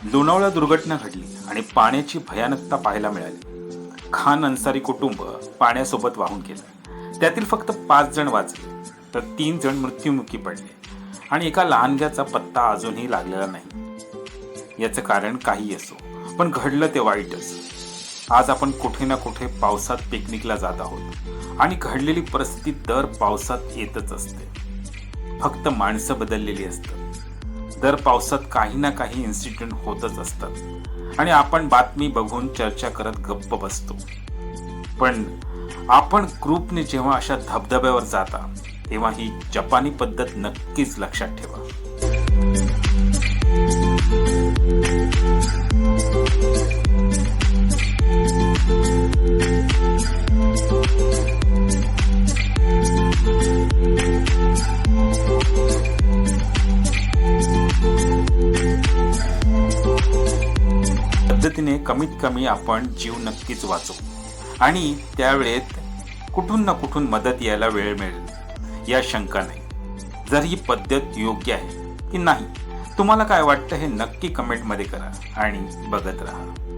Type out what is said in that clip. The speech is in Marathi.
लोणावळा दुर्घटना घडली आणि पाण्याची भयानकता पाहायला मिळाली. खान अन्सारी कुटुंब पाण्यासोबत वाहून गेलं. त्यातील फक्त 5 जण वाचले, तर 3 जण मृत्युमुखी पडले आणि एका लहानग्याचा पत्ता अजूनही लागलेला नाही. याचं कारण काही असो, पण घडलं ते वाईटच. आज आपण कुठे ना कुठे पावसात पिकनिकला जात आहोत आणि घडलेली परिस्थिती दर पावसात येतच असते. फक्त माणसं बदललेली असतात. दर पावसात काही ना काही इन्सिडेंट होतच असतात आणि आपण बातमी बघून चर्चा करत गप्प बसतो. पण आपण ग्रुपने जेव्हा अशा धबधब्यावर जाता तेव्हा ही जपानी पद्धत नक्कीच लक्षात ठेवा. पद्धतीने कमीत कमी आपण जीव नक्कीच वाचवू आणि त्यावेळेत कुठून ना कुठून मदत यायला वेळ मिळेल या शंका नाही. जर ही पद्धत योग्य आहे की नाही, तुम्हाला काय वाटतं हे नक्की कमेंटमध्ये करा आणि बघत राहा.